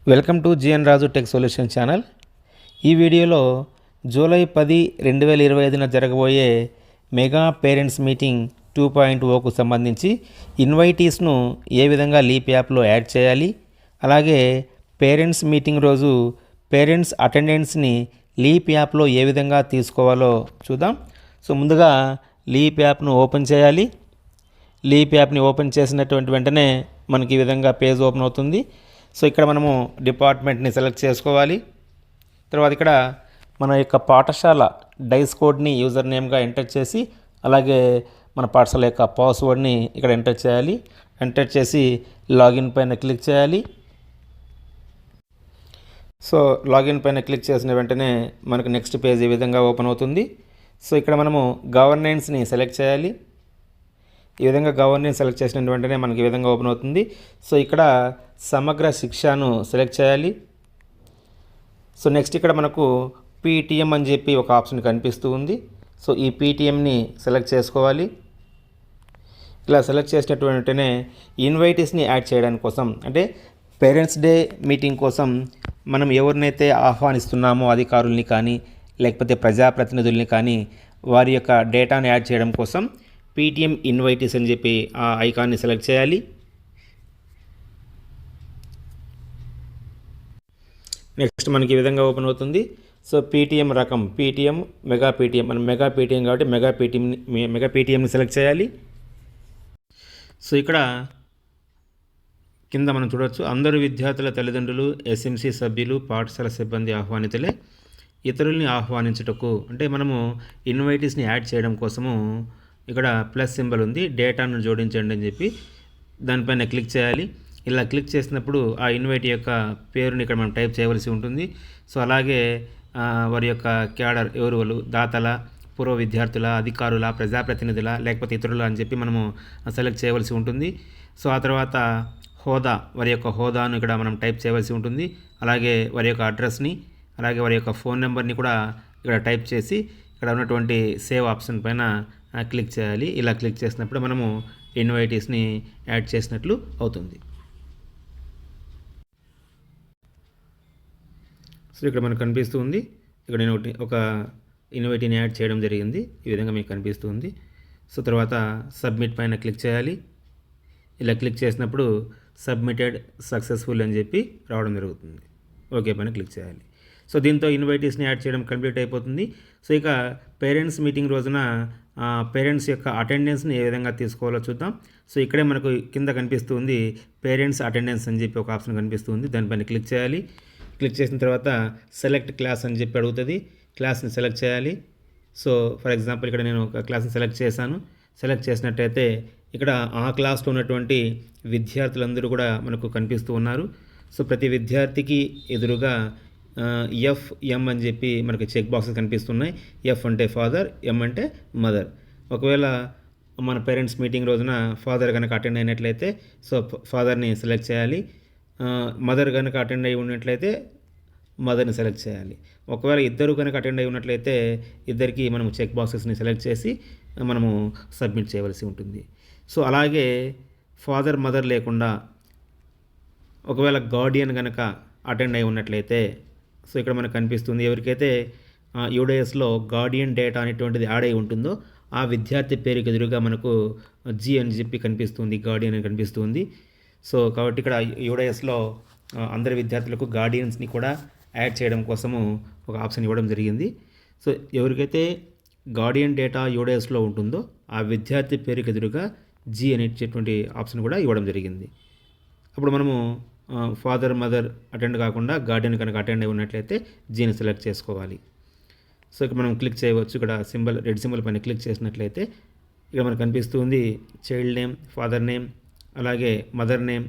Welcome to GN Raju tech solution channel. ఈ వీడియోలో July 10, 2025న జరగబోయే మెగా పేరెంట్స్ మీటింగ్ 2.0కు సంబంధించి ఇన్వైటీస్ను ఏ విధంగా లీప్ యాప్లో యాడ్ చేయాలి, అలాగే పేరెంట్స్ మీటింగ్ రోజు పేరెంట్స్ అటెండెన్స్ని లీప్ యాప్లో ఏ విధంగా తీసుకోవాలో చూద్దాం. సో ముందుగా లీప్ యాప్ను ఓపెన్ చేయాలి. లీప్ యాప్ని ఓపెన్ చేసినటువంటి వెంటనే మనకి ఈ విధంగా పేజ్ ఓపెన్ అవుతుంది. సో ఇక్కడ మనము డిపార్ట్మెంట్ని సెలెక్ట్ చేసుకోవాలి. తర్వాత ఇక్కడ మన యొక్క పాఠశాల డైస్ కోడ్ని యూజర్ నేమ్గా ఎంటర్ చేసి, అలాగే మన పాఠశాల యొక్క పాస్వర్డ్ని ఇక్కడ ఎంటర్ చేయాలి. ఎంటర్ చేసి లాగిన్ పైన క్లిక్ చేయాలి. సో లాగిన్ పైన క్లిక్ చేసిన వెంటనే మనకు నెక్స్ట్ పేజ్ ఈ విధంగా ఓపెన్ అవుతుంది. సో ఇక్కడ మనము గవర్నెన్స్ని సెలెక్ట్ చేయాలి. ఈ విధంగా గవర్నెన్స్ సెలెక్ట్ చేసిన వెంటనే మనకి ఈ విధంగా ఓపెన్ అవుతుంది. సో ఇక్కడ సమగ్ర శిక్షను సెలెక్ట్ చేయాలి. సో నెక్స్ట్ ఇక్కడ మనకు పీటీఎం అని చెప్పి ఒక ఆప్షన్ కనిపిస్తూ ఉంది. సో ఈ పీటీఎంని సెలెక్ట్ చేసుకోవాలి. ఇలా సెలెక్ట్ చేసినటువంటి వెంటనే ఇన్వైటీస్ని యాడ్ చేయడానికి కోసం, అంటే పేరెంట్స్ డే మీటింగ్ కోసం మనం ఎవరినైతే ఆహ్వానిస్తున్నామో అధికారుల్ని కానీ లేకపోతే ప్రజాప్రతినిధుల్ని కానీ వారి యొక్క డేటాను యాడ్ చేయడం కోసం పీటీఎం ఇన్వైటీస్ అని చెప్పి ఆ ఐకాన్ని సెలెక్ట్ చేయాలి. నెక్స్ట్ మనకి ఈ విధంగా ఓపెన్ అవుతుంది. సో పీటీఎం రకం పీటీఎం, మెగా పీటీఎం, మనం మెగా పీటీఎం కాబట్టి మెగా పీటీఎంని సెలెక్ట్ చేయాలి. సో ఇక్కడ కింద మనం చూడవచ్చు, అందరు విద్యార్థుల తల్లిదండ్రులు, ఎస్ఎంసీ సభ్యులు, పాఠశాల సిబ్బంది ఆహ్వానితులే. ఇతరుల్ని ఆహ్వానించుటకు అంటే మనము ఇన్వైటీస్ని యాడ్ చేయడం కోసము ఇక్కడ ప్లస్ సింబల్ ఉంది, డేటాను జోడించండి అని చెప్పి దానిపైన క్లిక్ చేయాలి. ఇలా క్లిక్ చేసినప్పుడు ఆ ఇన్వైట్ యొక్క పేరుని ఇక్కడ మనం టైప్ చేయవలసి ఉంటుంది. సో అలాగే వారి యొక్క క్యాడర్ ఎవరు, వాళ్ళు దాతల, పూర్వ విద్యార్థుల, అధికారుల, ప్రజాప్రతినిధుల, లేకపోతే ఇతరుల అని చెప్పి మనము సెలెక్ట్ చేయవలసి ఉంటుంది. సో ఆ తర్వాత హోదా, వారి యొక్క హోదాను ఇక్కడ మనం టైప్ చేయవలసి ఉంటుంది. అలాగే వారి యొక్క అడ్రస్ని, అలాగే వారి యొక్క ఫోన్ నెంబర్ని కూడా ఇక్కడ టైప్ చేసి ఇక్కడ ఉన్నటువంటి సేవ్ ఆప్షన్ పైన క్లిక్ చేయాలి. ఇలా క్లిక్ చేసినప్పుడు మనము ఇన్వైటీస్ని యాడ్ చేసినట్లు అవుతుంది. సో ఇక్కడ మనకు కనిపిస్తుంది, ఇక్కడ నేను ఒక ఇన్వైటీని యాడ్ చేయడం జరిగింది. ఈ విధంగా మీకు కనిపిస్తుంది. సో తర్వాత సబ్మిట్ పైన క్లిక్ చేయాలి. ఇలా క్లిక్ చేసినప్పుడు సబ్మిటెడ్ సక్సెస్ఫుల్ అని చెప్పి రావడం జరుగుతుంది. ఓకే పైన క్లిక్ చేయాలి. సో దీంతో ఇన్వైటీస్ని యాడ్ చేయడం కంప్లీట్ అయిపోతుంది. సో ఇక పేరెంట్స్ మీటింగ్ రోజున పేరెంట్స్ యొక్క అటెండెన్స్ని ఏ విధంగా తీసుకోవాలో చూద్దాం. సో ఇక్కడే మనకు కింద కనిపిస్తుంది పేరెంట్స్ అటెండెన్స్ అని చెప్పి ఒక ఆప్షన్ కనిపిస్తుంది. దానిపైన క్లిక్ చేయాలి. క్లిక్ చేసిన తర్వాత సెలెక్ట్ క్లాస్ అని చెప్పి అడుగుతుంది. క్లాస్ని సెలెక్ట్ చేయాలి. సో ఫర్ ఎగ్జాంపుల్ ఇక్కడ నేను ఒక క్లాస్ని సెలెక్ట్ చేశాను. సెలెక్ట్ చేసినట్టయితే ఇక్కడ ఆ క్లాస్లో ఉన్నటువంటి విద్యార్థులందరూ కూడా మనకు కనిపిస్తూ ఉన్నారు. సో ప్రతి విద్యార్థికి ఎదురుగా ఎఫ్.ఎం అని చెప్పి మనకి చెక్ బాక్సెస్ కనిపిస్తున్నాయి. ఎఫ్ అంటే ఫాదర్, ఎం అంటే మదర్. ఒకవేళ మన పేరెంట్స్ మీటింగ్ రోజున ఫాదర్ కనుక అటెండ్ అయినట్లయితే సో ఫాదర్ని సెలెక్ట్ చేయాలి. మదర్ కనుక అటెండ్ అయి ఉన్నట్లయితే మదర్ని సెలెక్ట్ చేయాలి. ఒకవేళ ఇద్దరు కనుక అటెండ్ అయి ఉన్నట్లయితే ఇద్దరికి మనము చెక్ బాక్సెస్ని సెలెక్ట్ చేసి మనము సబ్మిట్ చేయవలసి ఉంటుంది. సో అలాగే ఫాదర్, మదర్ లేకుండా ఒకవేళ గార్డియన్ కనుక అటెండ్ అయి ఉన్నట్లయితే సో ఇక్కడ మనకు కనిపిస్తుంది, ఎవరికైతే యూడైఎస్లో గార్డియన్ డేటా అనేటువంటిది యాడ్ అయి ఉంటుందో ఆ విద్యార్థి పేరుకి ఎదురుగా మనకు జీ అని చెప్పి కనిపిస్తుంది, గార్డియన్ అని కనిపిస్తుంది. సో కాబట్టి ఇక్కడ యూడైఎస్లో అందరి విద్యార్థులకు గార్డియన్స్ని కూడా యాడ్ చేయడం కోసము ఒక ఆప్షన్ ఇవ్వడం జరిగింది. సో ఎవరికైతే గార్డియన్ డేటా యూడైఎస్లో ఉంటుందో ఆ విద్యార్థి పేరుకి ఎదురుగా జీ అనేటటువంటి ఆప్షన్ కూడా ఇవ్వడం జరిగింది. అప్పుడు మనము ఫాదర్, మదర్ అటెండ్ కాకుండా గార్డియన్ కనుక అటెండ్ అయి ఉన్నట్లయితే జీని సెలెక్ట్ చేసుకోవాలి. సో ఇక్కడ మనం క్లిక్ చేయవచ్చు. ఇక్కడ సింబల్, రెడ్ సింబల్ పైన క్లిక్ చేసినట్లయితే ఇక్కడ మనకు కనిపిస్తుంది చైల్డ్ నేమ్, ఫాదర్ నేమ్, అలాగే మదర్ నేమ్,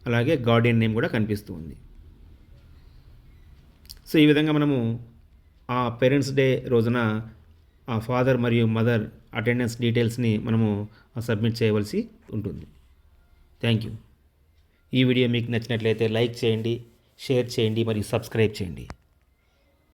అలాగే గార్డియన్ నేమ్ కూడా కనిపిస్తుంది. సో ఈ విధంగా మనము ఆ పేరెంట్స్ డే రోజున ఆ ఫాదర్ మరియు మదర్ అటెండెన్స్ డీటెయిల్స్ని మనము సబ్మిట్ చేయవలసి ఉంటుంది. Thank you. ఈ వీడియో మీకు నచ్చినట్లయితే లైక్ చేయండి, షేర్ చేయండి మరియు సబ్స్క్రైబ్ చేయండి.